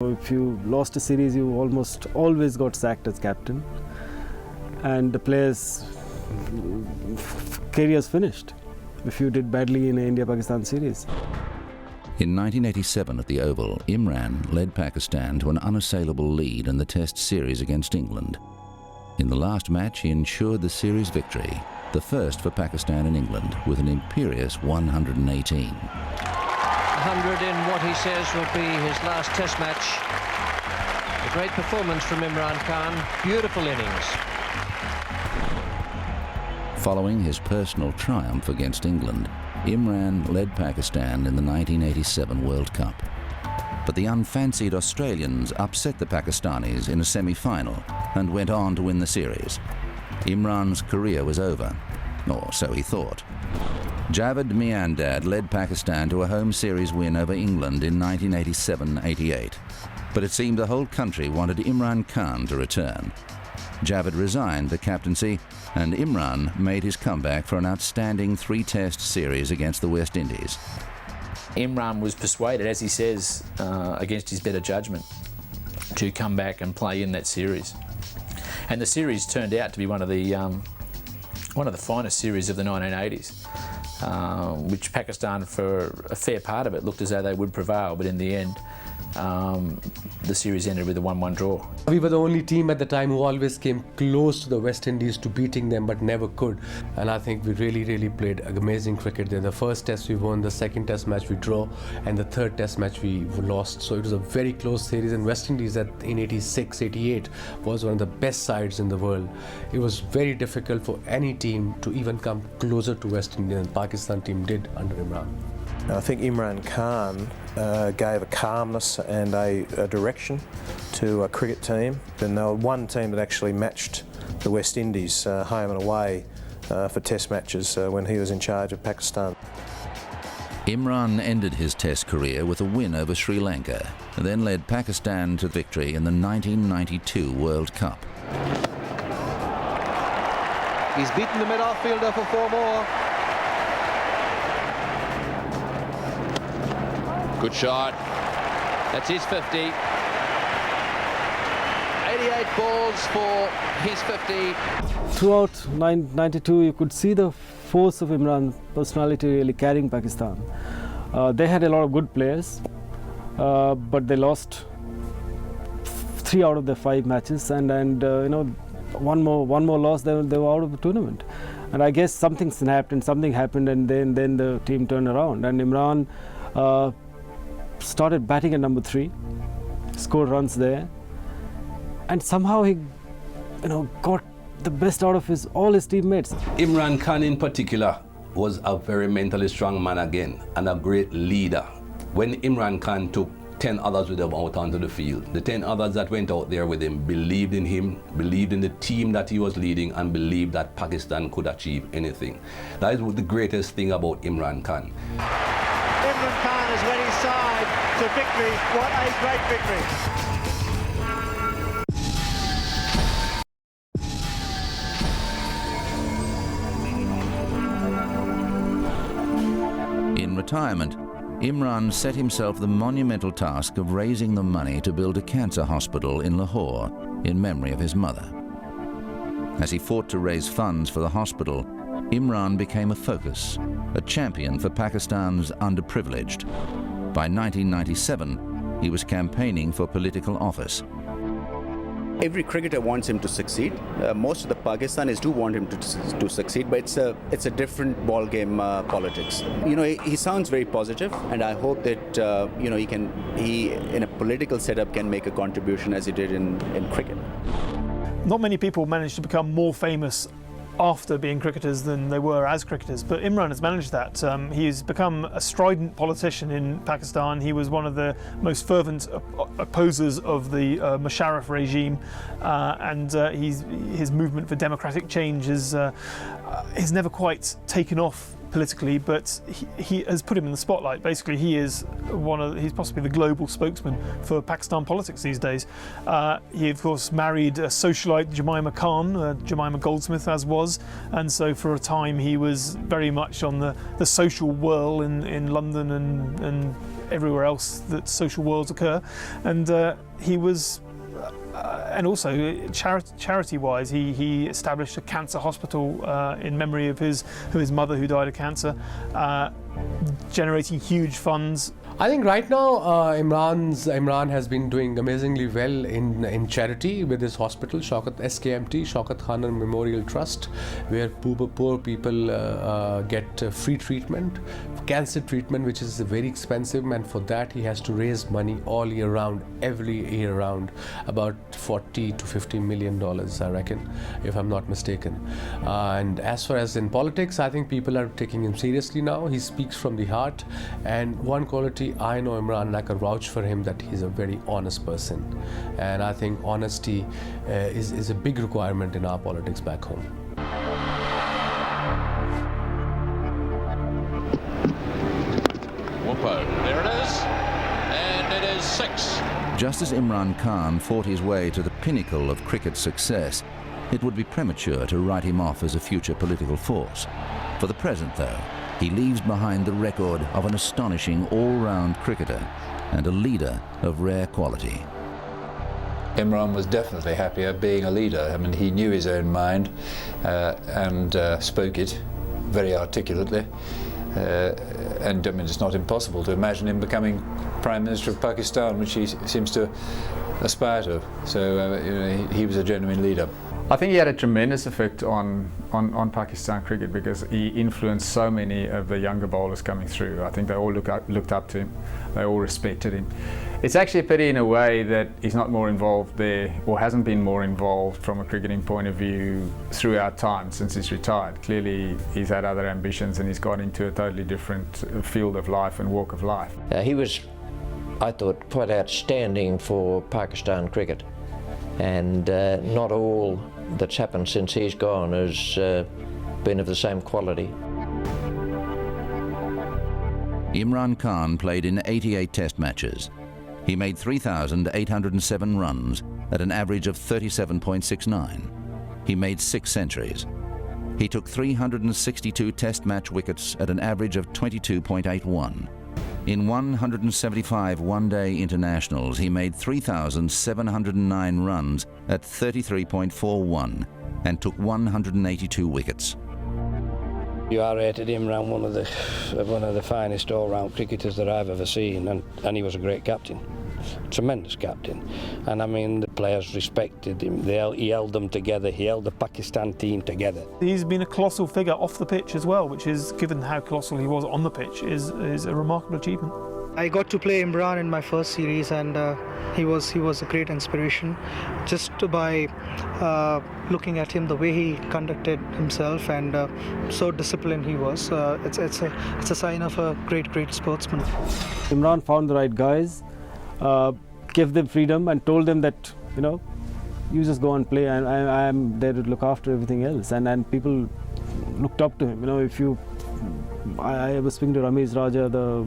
If you lost a series, you almost always got sacked as captain, and the players' careers finished if you did badly in an India-Pakistan series. In 1987 at the Oval, Imran led Pakistan to an unassailable lead in the Test series against England. In the last match, he ensured the series victory, the first for Pakistan and England, with an imperious 118. 100 in what he says will be his last Test match. A great performance from Imran Khan, beautiful innings. Following his personal triumph against England, Imran led Pakistan in the 1987 World Cup. But the unfancied Australians upset the Pakistanis in a semi-final and went on to win the series. Imran's career was over, or so he thought. Javed Miandad led Pakistan to a home series win over England in 1987-88. But it seemed the whole country wanted Imran Khan to return. Javed resigned the captaincy, and Imran made his comeback for an outstanding 3-Test series against the West Indies. Imran was persuaded, as he says, against his better judgment, to come back and play in that series. And the series turned out to be one of the finest series of the 1980s. Which Pakistan, for a fair part of it, looked as though they would prevail, but in the end, the series ended with a 1-1 draw. We were the only team at the time who always came close to the West Indies to beating them, but never could. And I think we really played amazing cricket there. The first Test we won, the second Test match we draw, and the third Test match we lost. So it was a very close series, and West Indies in 86, 88 was one of the best sides in the world. It was very difficult for any team to even come closer to West Indies than the Pakistan team did under Imran. I think Imran Khan gave a calmness and a direction to a cricket team, and they were one team that actually matched the West Indies home and away for Test matches when he was in charge of Pakistan. Imran ended his Test career with a win over Sri Lanka, and then led Pakistan to victory in the 1992 World Cup. He's beaten the mid-off-fielder for 4 more. Good shot. That's his 50. 88 balls for his 50. Throughout 92, you could see the force of Imran's personality really carrying Pakistan. They had a lot of good players, but they lost 3 out of their 5 matches, and you know, one more loss, they were out of the tournament. And I guess something snapped and something happened, and then the team turned around, and Imran started batting at number 3, scored runs there, and somehow he, got the best out of all his teammates. Imran Khan in particular was a very mentally strong man again, and a great leader. When Imran Khan took 10 others with him out onto the field, the 10 others that went out there with him, believed in the team that he was leading, and believed that Pakistan could achieve anything. That is the greatest thing about Imran Khan. Imran Khan has led his side to victory. What a great victory. In retirement, Imran set himself the monumental task of raising the money to build a cancer hospital in Lahore in memory of his mother. As he fought to raise funds for the hospital, Imran became a focus, a champion for Pakistan's underprivileged. By 1997, he was campaigning for political office. Every cricketer wants him to succeed. Most of the Pakistanis do want him to succeed, but it's a different ball game, politics. He sounds very positive, and I hope that he in a political setup can make a contribution as he did in cricket. Not many people manage to become more famous after being cricketers than they were as cricketers, but Imran has managed that. He's become a strident politician in Pakistan. He was one of the most fervent opposers of the Musharraf regime, and his movement for democratic change has never quite taken off politically, but he has put him in the spotlight. Basically, he's possibly the global spokesman for Pakistan politics these days. He, of course, married a socialite, Jemima Khan, Jemima Goldsmith, as was, and so for a time he was very much on the social whirl in London and everywhere else that social whirls occur. And he was. And also, charity-wise, he established a cancer hospital in memory of his mother who died of cancer, generating huge funds. I think right now Imran has been doing amazingly well in charity with his hospital, SKMT, Shaukat Khanan Memorial Trust, where poor people get free treatment, cancer treatment, which is very expensive, and for that he has to raise money all year round, every year round, about $40 to $50 million, I reckon, if I'm not mistaken. And as far as in politics, I think people are taking him seriously now. He speaks from the heart, and one quality I know Imran, and I can vouch for him, that he's a very honest person, and I think honesty is a big requirement in our politics back home. Whoopo, there it is, and it is 6. Just as Imran Khan fought his way to the pinnacle of cricket success, it would be premature to write him off as a future political force. For the present, though, he leaves behind the record of an astonishing all-round cricketer and a leader of rare quality. Imran was definitely happier being a leader. I mean, he knew his own mind and spoke it very articulately. And I mean, it's not impossible to imagine him becoming Prime Minister of Pakistan, which he seems to aspire to. So you know, he was a genuine leader. I think he had a tremendous effect on Pakistan cricket, because he influenced so many of the younger bowlers coming through. I think they all looked up to him. They all respected him. It's actually a pity in a way that he's not more involved there, or hasn't been more involved from a cricketing point of view throughout time since he's retired. Clearly he's had other ambitions and he's got into a totally different field of life and walk of life. He was, I thought, quite outstanding for Pakistan cricket, and not all that's happened since he's gone has been of the same quality. Imran Khan played in 88 test matches. He made 3,807 runs at an average of 37.69. He made 6 centuries. He took 362 test match wickets at an average of 22.81. In 175 one-day internationals, he made 3,709 runs at 33.41 and took 182 wickets. You are rated Imran one of the finest all-round cricketers that I've ever seen, and he was a great captain, tremendous captain. And I mean, the players respected him. He held them together. He held the Pakistan team together. He's been a colossal figure off the pitch as well, which is, given how colossal he was on the pitch, is a remarkable achievement. I got to play Imran in my first series, and he was a great inspiration, just by looking at him, the way he conducted himself, and so disciplined he was. It's a sign of a great sportsman. Imran found the right guys, gave them freedom, and told them that, you know, you just go and play, and I'm there to look after everything else. And people looked up to him. You know, I was speaking to Ramesh Raja, the